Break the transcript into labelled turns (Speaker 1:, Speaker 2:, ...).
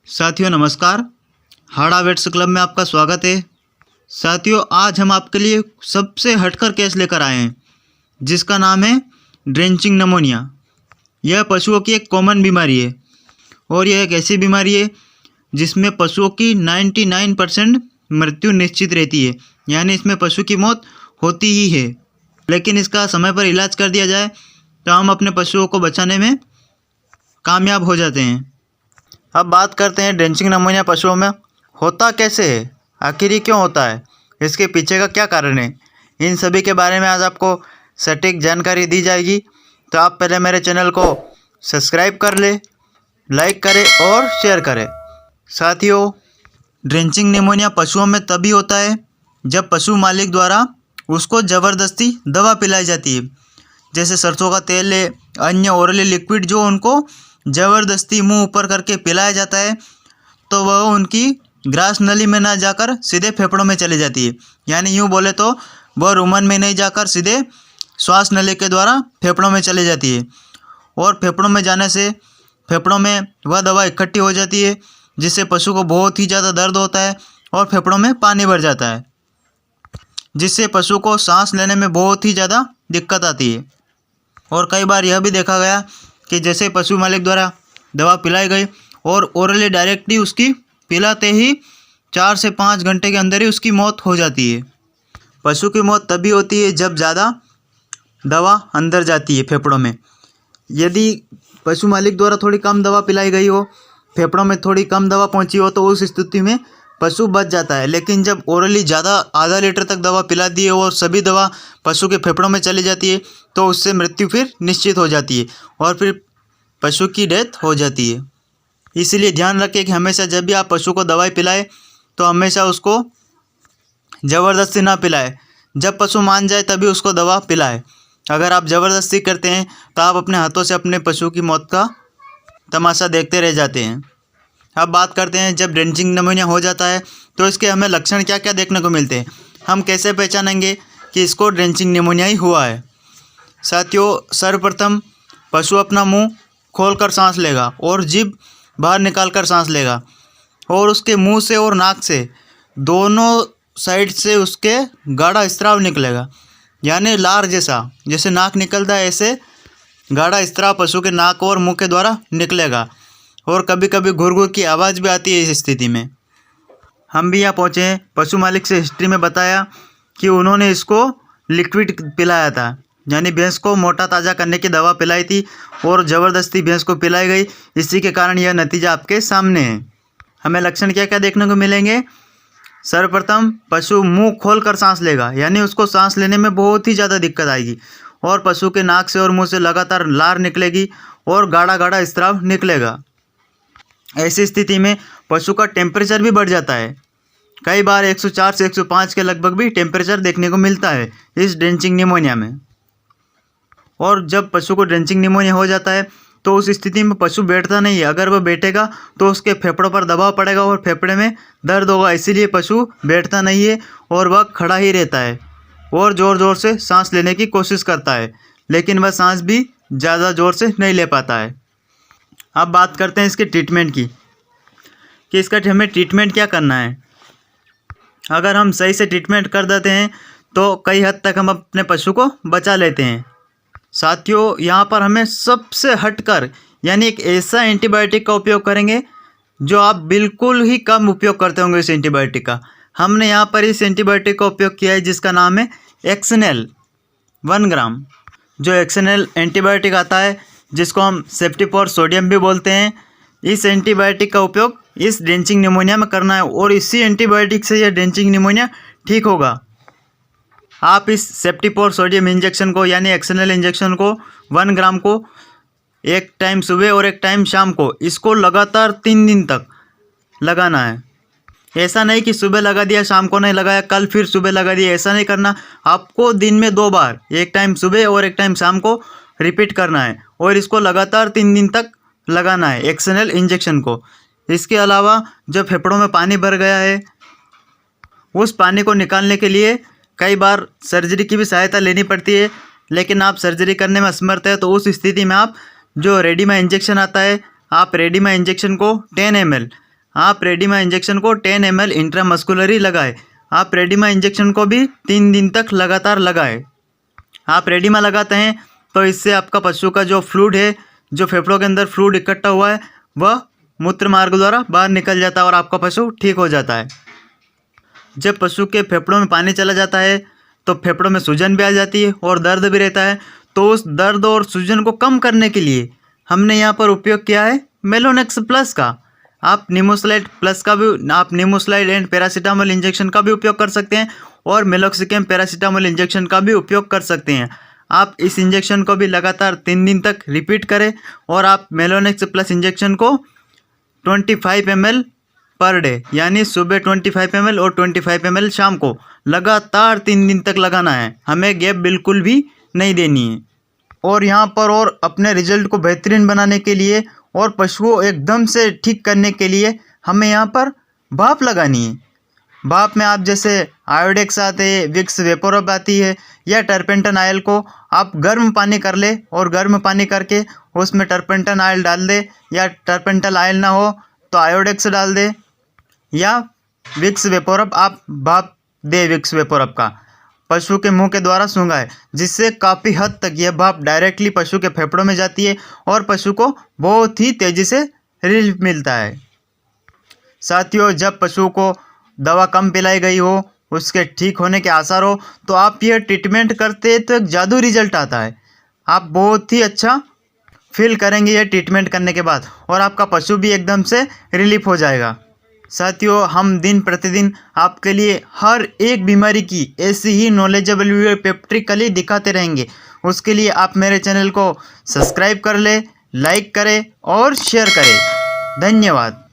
Speaker 1: साथियों नमस्कार। हाड़ा weights club में आपका स्वागत है। साथियों आज हम आपके लिए सबसे हटकर केस लेकर आए हैं जिसका नाम है ड्रेंचिंग निमोनिया। यह पशुओं की एक कॉमन बीमारी है और यह एक ऐसी बीमारी है जिसमें पशुओं की 99% मृत्यु निश्चित रहती है, यानी इसमें पशु की मौत होती ही है। लेकिन इसका समय पर इलाज कर दिया जाए तो हम अपने पशुओं को बचाने में कामयाब हो जाते हैं। अब बात करते हैं ड्रेंचिंग निमोनिया पशुओं में होता कैसे है, आखिर ये क्यों होता है, इसके पीछे का क्या कारण है। इन सभी के बारे में आज आपको सटीक जानकारी दी जाएगी। तो आप पहले मेरे चैनल को सब्सक्राइब कर ले, लाइक करें और शेयर करें। साथियों ड्रेंचिंग निमोनिया पशुओं में तभी होता है जब पशु मालिक द्वारा उसको ज़बरदस्ती दवा पिलाई जाती है, जैसे सरसों का तेल है, अन्य ओरली लिक्विड जो उनको ज़बरदस्ती मुंह ऊपर करके पिलाया जाता है तो वह उनकी ग्रास नली में ना जाकर सीधे फेफड़ों में चली जाती है। यानी यूँ बोले तो वह रुमन में नहीं जाकर सीधे श्वास नली के द्वारा फेफड़ों में चली जाती है और फेफड़ों में जाने से फेफड़ों में वह दवा इकट्ठी हो जाती है जिससे पशु को बहुत ही ज़्यादा दर्द होता है और फेफड़ों में पानी भर जाता है, जिससे पशु को सांस लेने में बहुत ही ज़्यादा दिक्कत आती है। और कई बार यह भी देखा गया कि जैसे पशु मालिक द्वारा दवा पिलाई गई और ओरली डायरेक्टली उसकी पिलाते ही 4 से 5 घंटे के अंदर ही उसकी मौत हो जाती है। पशु की मौत तभी होती है जब ज़्यादा दवा अंदर जाती है फेफड़ों में। यदि पशु मालिक द्वारा थोड़ी कम दवा पिलाई गई हो, फेफड़ों में थोड़ी कम दवा पहुंची हो, तो उस स्थिति में पशु बच जाता है। लेकिन जब ओरली ज़्यादा आधा लीटर तक दवा पिला दी है और सभी दवा पशु के फेफड़ों में चली जाती है तो उससे मृत्यु फिर निश्चित हो जाती है और फिर पशु की डेथ हो जाती है। इसलिए ध्यान रखें कि हमेशा जब भी आप पशु को दवाई पिलाएं तो हमेशा उसको ज़बरदस्ती ना पिलाएं। जब पशु मान जाए तभी उसको दवा पिलाएं। अगर आप ज़बरदस्ती करते हैं तो आप अपने हाथों से अपने पशु की मौत का तमाशा देखते रह जाते हैं। अब बात करते हैं जब ड्रेंचिंग निमोनिया हो जाता है तो इसके हमें लक्षण क्या क्या देखने को मिलते हैं, हम कैसे पहचानेंगे कि इसको ड्रेंचिंग निमोनिया ही हुआ है। साथियों सर्वप्रथम पशु अपना मुंह खोलकर सांस लेगा और जीभ बाहर निकालकर सांस लेगा और उसके मुंह से और नाक से दोनों साइड से उसके गाढ़ा स्राव निकलेगा, यानी लार जैसा, जैसे नाक निकलता है ऐसे गाढ़ा स्राव पशु के नाक और मुंह के द्वारा निकलेगा और कभी कभी घुरघुर की आवाज़ भी आती है। इस स्थिति में हम भी यहाँ पहुँचे हैं। पशु मालिक से हिस्ट्री में बताया कि उन्होंने इसको लिक्विड पिलाया था, यानी भैंस को मोटा ताज़ा करने की दवा पिलाई थी और ज़बरदस्ती भैंस को पिलाई गई। इसी के कारण यह नतीजा आपके सामने है। हमें लक्षण क्या क्या देखने को मिलेंगे। सर्वप्रथम पशु मुंह खोलकर सांस लेगा, यानी उसको सांस लेने में बहुत ही ज़्यादा दिक्कत आएगी और पशु के नाक से और मुंह से लगातार लार निकलेगी और गाढ़ा गाढ़ा स्राव निकलेगा। ऐसी स्थिति में पशु का टेम्परेचर भी बढ़ जाता है। कई बार 104 से 105 के लगभग भी टेम्परेचर देखने को मिलता है इस ड्रेंचिंग निमोनिया में। और जब पशु को ड्रेंचिंग निमोनिया हो जाता है तो उस स्थिति में पशु बैठता नहीं है। अगर वह बैठेगा तो उसके फेफड़ों पर दबाव पड़ेगा और फेफड़े में दर्द होगा, इसीलिए पशु बैठता नहीं है और वह खड़ा ही रहता है और ज़ोर ज़ोर से सांस लेने की कोशिश करता है, लेकिन वह सांस भी ज़्यादा ज़ोर से नहीं ले पाता है। अब बात करते हैं इसके ट्रीटमेंट की कि इसका हमें ट्रीटमेंट क्या करना है। अगर हम सही से ट्रीटमेंट कर देते हैं तो कई हद तक हम अपने पशु को बचा लेते हैं। साथियों यहाँ पर हमें सबसे हटकर यानी एक ऐसा एंटीबायोटिक का उपयोग करेंगे जो आप बिल्कुल ही कम उपयोग करते होंगे इस एंटीबायोटिक का। हमने यहाँ पर इस एंटीबायोटिक का उपयोग किया है जिसका नाम है एक्सनेल 1 ग्राम। जो एक्सनेल एंटीबायोटिक आता है जिसको हम सेफ्टिफॉर सोडियम भी बोलते हैं, इस एंटीबायोटिक का उपयोग इस ड्रेंचिंग निमोनिया में करना है और इसी एंटीबायोटिक से यह ड्रेंचिंग निमोनिया ठीक होगा। आप इस सेफ्टिफॉर सोडियम इंजेक्शन को यानी एक्सनेल इंजेक्शन को 1 ग्राम को एक टाइम सुबह और एक टाइम शाम को इसको लगातार 3 दिन तक लगाना है। ऐसा नहीं कि सुबह लगा दिया शाम को नहीं लगाया, कल फिर सुबह लगा दिया, ऐसा नहीं करना। आपको दिन में 2 बार, एक टाइम सुबह और एक टाइम शाम को रिपीट करना है और इसको लगातार 3 दिन तक लगाना है एक्सनेल इंजेक्शन को। इसके अलावा जो फेफड़ों में पानी भर गया है उस पानी को निकालने के लिए कई बार सर्जरी की भी सहायता लेनी पड़ती है, लेकिन आप सर्जरी करने में असमर्थ है तो उस स्थिति में आप जो रेडिमा इंजेक्शन आता है, आप रेडिमा इंजेक्शन को 10 ml आप रेडिमा इंजेक्शन को 10 ml इंट्रामस्कुलरी लगाएं। आप रेडिमा इंजेक्शन को भी 3 दिन तक लगातार लगाएं। आप रेडिमा लगाते हैं तो इससे आपका पशु का जो फ्लूइड है, जो फेफड़ों के अंदर फ्लूइड इकट्ठा हुआ है, वह मूत्र मार्ग द्वारा बाहर निकल जाता है और आपका पशु ठीक हो जाता है। जब पशु के फेफड़ों में पानी चला जाता है तो फेफड़ों में सूजन भी आ जाती है और दर्द भी रहता है। तो उस दर्द और सूजन को कम करने के लिए हमने यहाँ पर उपयोग किया है मेलोनेक्स प्लस का। आप निमोस्लाइड प्लस का भी, आप निमोस्लाइड एंड पैरासीटामोल इंजेक्शन का भी उपयोग कर सकते हैं और मेलोक्सिकम पैरासीटामोल इंजेक्शन का भी उपयोग कर सकते हैं। आप इस इंजेक्शन को भी लगातार 3 दिन तक रिपीट करें और आप मेलोनेक्स प्लस इंजेक्शन को 25 ml पर डे, यानी सुबह 25 ml और 25 ml शाम को लगातार 3 दिन तक लगाना है। हमें गैप बिल्कुल भी नहीं देनी है। और यहाँ पर और अपने रिजल्ट को बेहतरीन बनाने के लिए और पशु को एकदम से ठीक करने के लिए हमें यहाँ पर भाप लगानी है। भाप में आप जैसे आयोडेक्स आते हैं, विक्स वेपोरब आती है, या टर्पेंटन ऑयल को आप गर्म पानी कर ले और गर्म पानी करके उसमें टर्पेंटन ऑयल डाल दे, या टर्पेंटन ऑयल ना हो तो आयोडेक्स डाल दे, या विक्स वेपोरब आप भाप दे विक्स वेपोरब का पशु के मुंह के द्वारा सूंघाए, जिससे काफ़ी हद तक यह भाप डायरेक्टली पशु के फेफड़ों में जाती है और पशु को बहुत ही तेज़ी से रिलीफ मिलता है। साथियों, जब पशु को दवा कम पिलाई गई हो, उसके ठीक होने के आसार हो, तो आप यह ट्रीटमेंट करते हैं तो एक जादू रिजल्ट आता है। आप बहुत ही अच्छा फील करेंगे यह ट्रीटमेंट करने के बाद और आपका पशु भी एकदम से रिलीफ हो जाएगा। साथियों, हम दिन प्रतिदिन आपके लिए हर एक बीमारी की ऐसी ही नॉलेजेबल वीडियो प्रैक्टिकली दिखाते रहेंगे। उसके लिए आप मेरे चैनल को सब्सक्राइब कर ले, लाइक करें और शेयर करें। धन्यवाद।